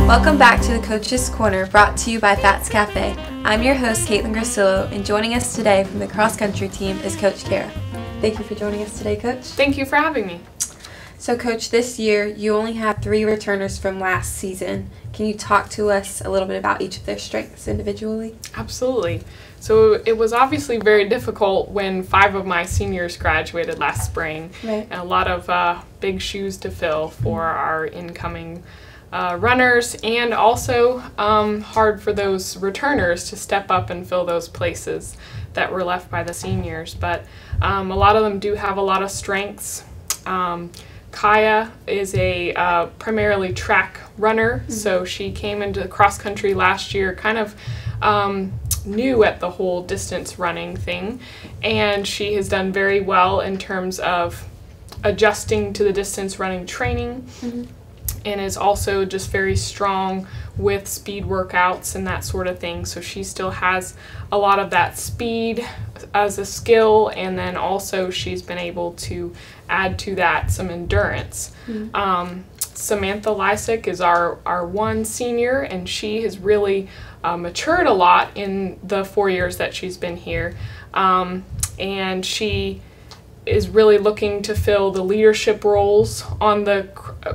Welcome back to the Coach's Corner, brought to you by Fats Cafe. I'm your host, Katelyn Grisillo, and joining us today from the cross-country team is Coach Kara. Thank you for joining us today, Coach. Thank you for having me. So, Coach, this year you only have 3 returners from last season. Can you talk to us a little bit about each of their strengths individually? Absolutely. So it was obviously very difficult when 5 of my seniors graduated last spring. Right. And a lot of big shoes to fill for our incoming runners, and also hard for those returners to step up and fill those places that were left by the seniors. But a lot of them do have a lot of strengths. Kaya is a primarily track runner, so she came into cross country last year kind of new at the whole distance running thing, and she has done very well in terms of adjusting to the distance running training. And is also just very strong with speed workouts and that sort of thing. So she still has a lot of that speed as a skill, and then also she's been able to add to that some endurance. Samantha Lysak is our one senior, and she has really matured a lot in the 4 years that she's been here. And she is really looking to fill the leadership roles on the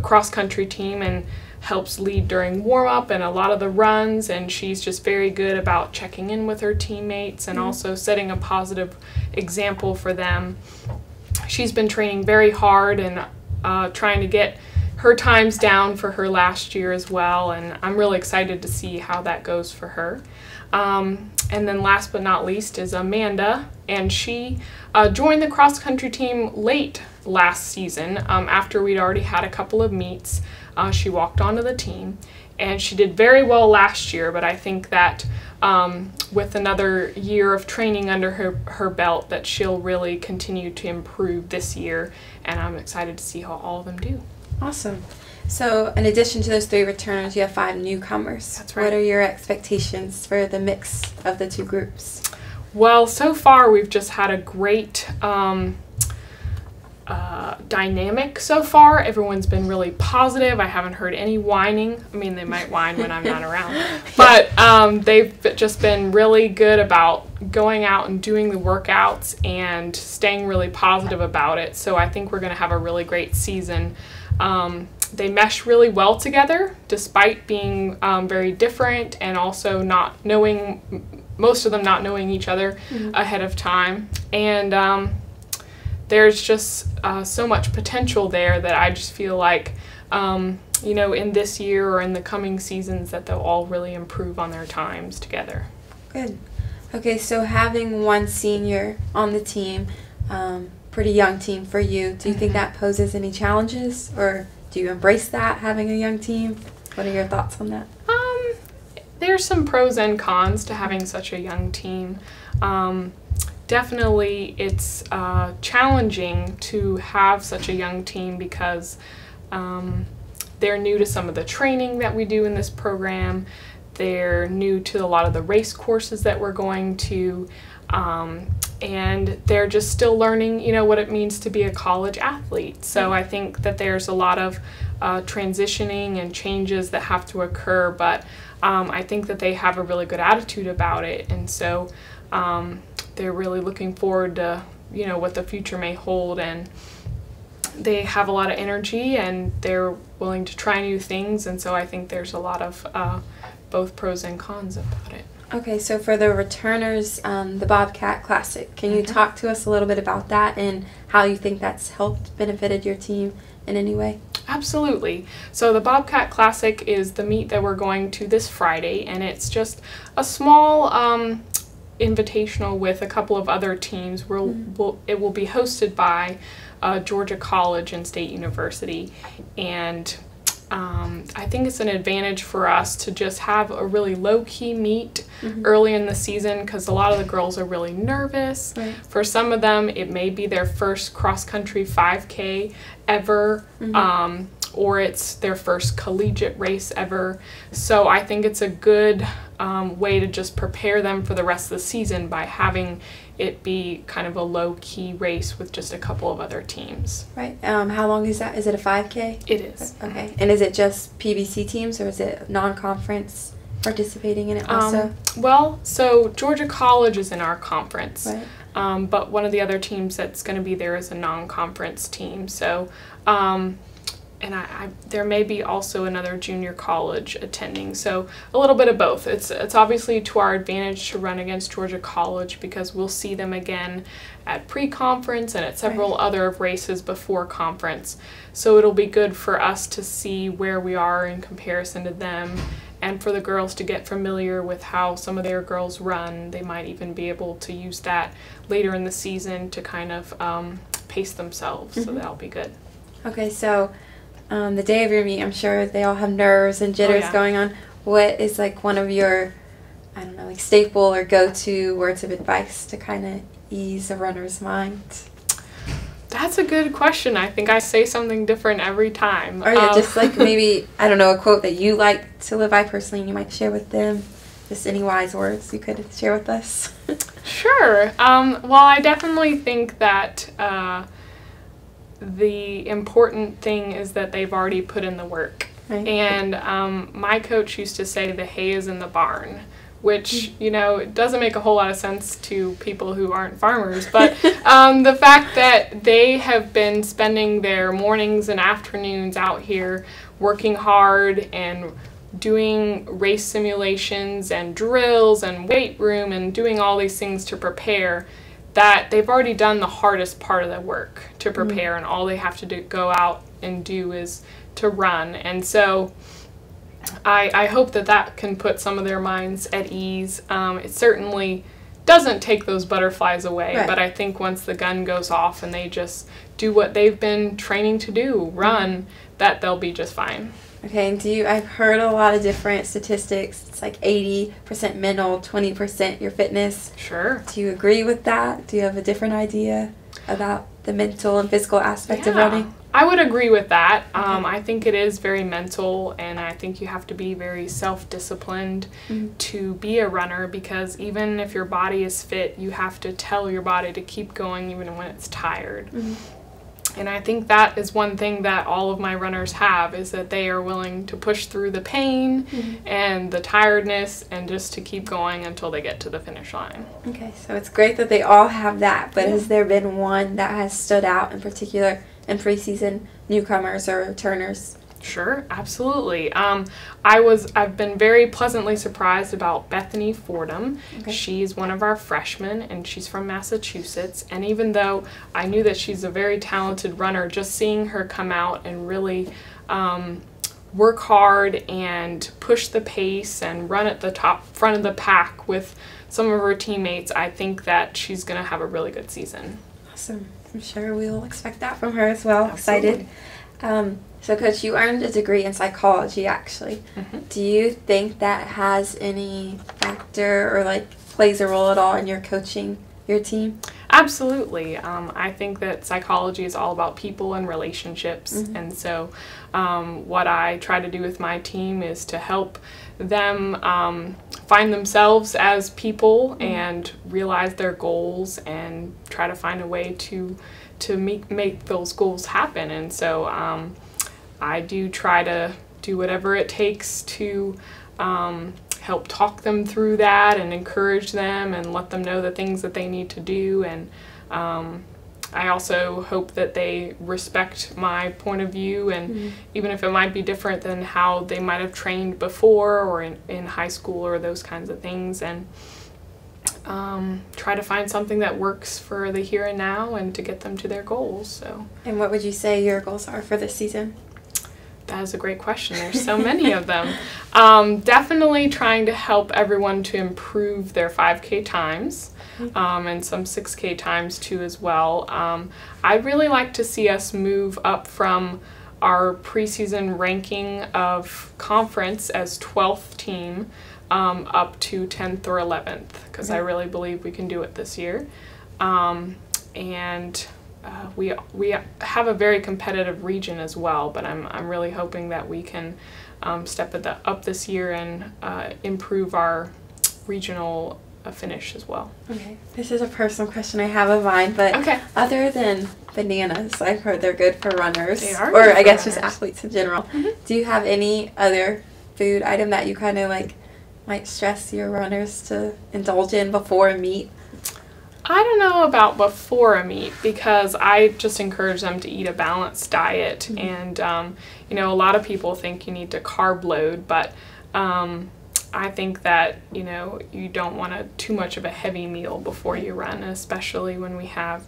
cross-country team and helps lead during warm-up and a lot of the runs, and she's just very good about checking in with her teammates and also setting a positive example for them. She's been training very hard and trying to get her times down for her last year as well, and I'm really excited to see how that goes for her. And then last but not least is Amanda, and she joined the cross-country team late last season after we'd already had a couple of meets. She walked onto the team, and she did very well last year, but I think that with another year of training under her belt that she'll really continue to improve this year, and I'm excited to see how all of them do. Awesome. So, in addition to those 3 returners, you have 5 newcomers. That's right. What are your expectations for the mix of the 2 groups? Well, so far we've just had a great dynamic so far. Everyone's been really positive. I haven't heard any whining. I mean, they might whine when I'm not around. But they've just been really good about going out and doing the workouts and staying really positive about it. So I think we're going to have a really great season. They mesh really well together, despite being very different, and also not knowing, most of them not knowing each other ahead of time. And there's just so much potential there that I just feel like, you know, in this year or in the coming seasons, that they'll all really improve on their times together. Good. Okay, so having 1 senior on the team, pretty young team for you, do you think that poses any challenges, or do you embrace that, having a young team? What are your thoughts on that? There's some pros and cons to having such a young team. Definitely it's challenging to have such a young team because they're new to some of the training that we do in this program. They're new to a lot of the race courses that we're going to, and they're just still learning, you know, what it means to be a college athlete. So I think that there's a lot of transitioning and changes that have to occur, but I think that they have a really good attitude about it, and so they're really looking forward to, you know, what the future may hold, and they have a lot of energy and they're willing to try new things, and so I think there's a lot of both pros and cons about it. Okay, so for the returners, the Bobcat Classic, can you talk to us a little bit about that and how you think that's helped, benefited your team in any way? Absolutely. So the Bobcat Classic is the meet that we're going to this Friday, and it's just a small invitational with a couple of other teams. It will be hosted by Georgia College and State University, and I think it's an advantage for us to just have a really low-key meet early in the season, because a lot of the girls are really nervous. Right. For some of them, it may be their first cross-country 5K ever, or it's their first collegiate race ever. So I think it's a good way to just prepare them for the rest of the season by having it be kind of a low-key race with just a couple of other teams. Right. How long is that? Is it a 5K? It is. Okay. And is it just PBC teams, or is it non-conference participating in it also? Well, so Georgia College is in our conference. Right. But one of the other teams that's going to be there is a non-conference team. So, and there may be also another junior college attending. So a little bit of both. It's obviously to our advantage to run against Georgia College because we'll see them again at pre-conference and at several other races before conference. So it'll be good for us to see where we are in comparison to them, and for the girls to get familiar with how some of their girls run. They might even be able to use that later in the season to kind of pace themselves. So that'll be good. Okay, so the day of your meet, I'm sure they all have nerves and jitters going on. What is like one of your, I don't know, like staple or go-to words of advice to kind of ease a runner's mind? That's a good question. I think I say something different every time. Or just like maybe, I don't know, a quote that you like to live by personally and you might share with them. Just any wise words you could share with us. Sure. Well, I definitely think that the important thing is that they've already put in the work. Right. And my coach used to say the hay is in the barn, which, you know, it doesn't make a whole lot of sense to people who aren't farmers. But the fact that they have been spending their mornings and afternoons out here working hard and doing race simulations and drills and weight room and doing all these things to prepare, that they've already done the hardest part of the work to prepare, and all they have to go out and do is to run. And so I hope that that can put some of their minds at ease. It certainly doesn't take those butterflies away, but I think once the gun goes off and they just do what they've been training to do, run, that they'll be just fine. Okay, and I've heard a lot of different statistics. It's like 80% mental, 20% your fitness. Sure. Do you agree with that? Do you have a different idea about the mental and physical aspect of running? I would agree with that. I think it is very mental, and I think you have to be very self-disciplined to be a runner, because even if your body is fit, you have to tell your body to keep going even when it's tired. And I think that is one thing that all of my runners have, is that they are willing to push through the pain and the tiredness and just to keep going until they get to the finish line. Okay, so it's great that they all have that, but has there been one that has stood out in particular in preseason, newcomers or returners? Sure, absolutely. I've been very pleasantly surprised about Bethany Fordham. She's one of our freshmen, and she's from Massachusetts. And even though I knew that she's a very talented runner, just seeing her come out and really work hard and push the pace and run at the front of the pack with some of her teammates, I think that she's going to have a really good season. Awesome. I'm sure we'll expect that from her as well. Absolutely. Excited. So, Coach, you earned a degree in psychology, actually. Do you think that has any factor or, like, plays a role at all in your coaching your team? Absolutely. I think that psychology is all about people and relationships. And so what I try to do with my team is to help them find themselves as people and realize their goals and try to find a way to make those goals happen. And so I do try to do whatever it takes to help talk them through that and encourage them and let them know the things that they need to do. And I also hope that they respect my point of view, and even if it might be different than how they might have trained before or in high school or those kinds of things, and try to find something that works for the here and now and to get them to their goals. So. And what would you say your goals are for this season? That is a great question. There's so many of them. Definitely trying to help everyone to improve their 5K times and some 6K times too as well. I'd really like to see us move up from our preseason ranking of conference as 12th team up to 10th or 11th, because I really believe we can do it this year. We have a very competitive region as well, but I'm really hoping that we can step up this year and improve our regional a finish as well. Okay. This is a personal question I have of mine, but Okay. other than bananas, I've heard they're good for runners. They are or good I for guess just runners. athletes in general. Mm-hmm. Do you have any other food item that you kind of like might stress your runners to indulge in before a meet? I don't know about before a meet, because I just encourage them to eat a balanced diet. And, you know, a lot of people think you need to carb load, but I think that, you know, you don't want too much of a heavy meal before you run, especially when we have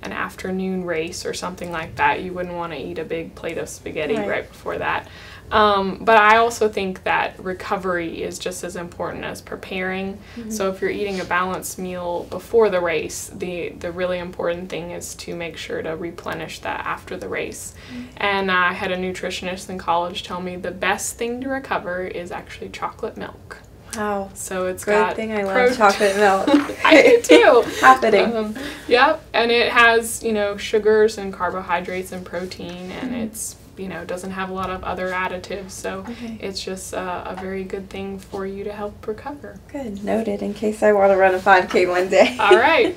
an afternoon race or something like that. You wouldn't want to eat a big plate of spaghetti right before that. But I also think that recovery is just as important as preparing. So if you're eating a balanced meal before the race, the really important thing is to make sure to replenish that after the race. And I had a nutritionist in college tell me the best thing to recover is actually chocolate milk. Wow. So it's Good got thing I love chocolate milk. I do too. Happening. Yeah, and it has, you know, sugars and carbohydrates and protein, and it's, you know, doesn't have a lot of other additives, so it's just a very good thing for you to help recover. Good. Noted, in case I want to run a 5K one day. All right.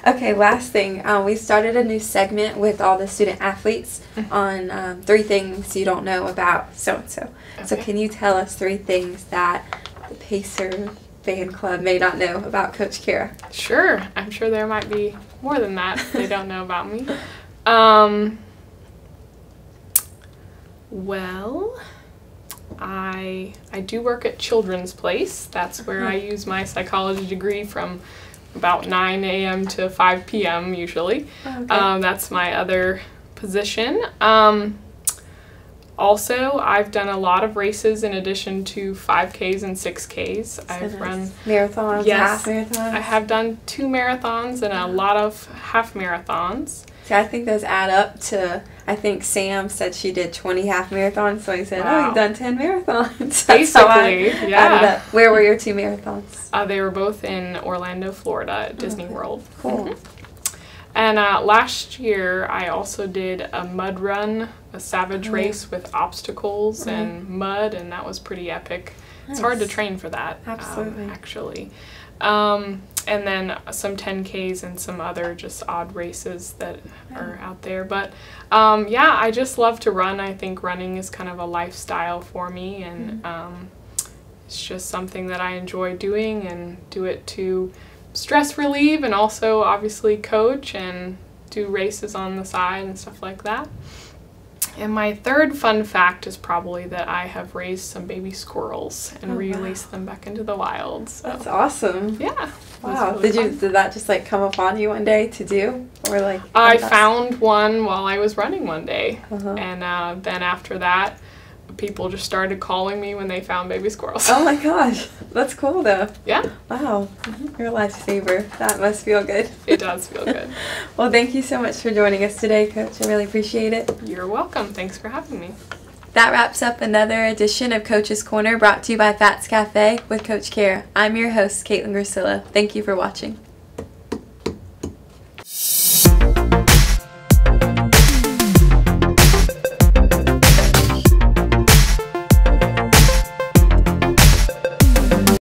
Okay, last thing. We started a new segment with all the student athletes on 3 things you don't know about so-and-so. So can you tell us 3 things that the Pacer fan club may not know about Coach Kara? Sure. I'm sure there might be more than that they don't know about me. Well, I do work at Children's Place. That's where I use my psychology degree from about 9 a.m. to 5 p.m. usually. That's my other position. Also, I've done a lot of races in addition to 5Ks and 6Ks. I've run marathons, half marathons. I have done 2 marathons and a lot of half marathons. See, I think those add up to, I think Sam said she did 20 half marathons, so I said, oh, you've done 10 marathons. That's how I added up. Where were your 2 marathons? They were both in Orlando, Florida at Disney World. Cool. And last year, I also did a mud run, a savage race with obstacles and mud, and that was pretty epic. Nice. It's hard to train for that, actually. And then some 10Ks and some other just odd races that are out there. But yeah, I just love to run. I think running is kind of a lifestyle for me, and it's just something that I enjoy doing, and do it to stress relieve and also obviously coach and do races on the side and stuff like that. And my third fun fact is probably that I have raised some baby squirrels and released them back into the wild. So. That's awesome. Yeah. Wow. Really did that just like come upon you one day to do, or like? I found one while I was running one day, and then after that, people just started calling me when they found baby squirrels. Oh my gosh, that's cool though. Yeah. Wow, you're a lifesaver. That must feel good. It does feel good. Well, thank you so much for joining us today, Coach. I really appreciate it. You're welcome. Thanks for having me. That wraps up another edition of Coach's Corner, brought to you by Fats Cafe with Coach Kara. I'm your host, Katelyn Grisillo. Thank you for watching.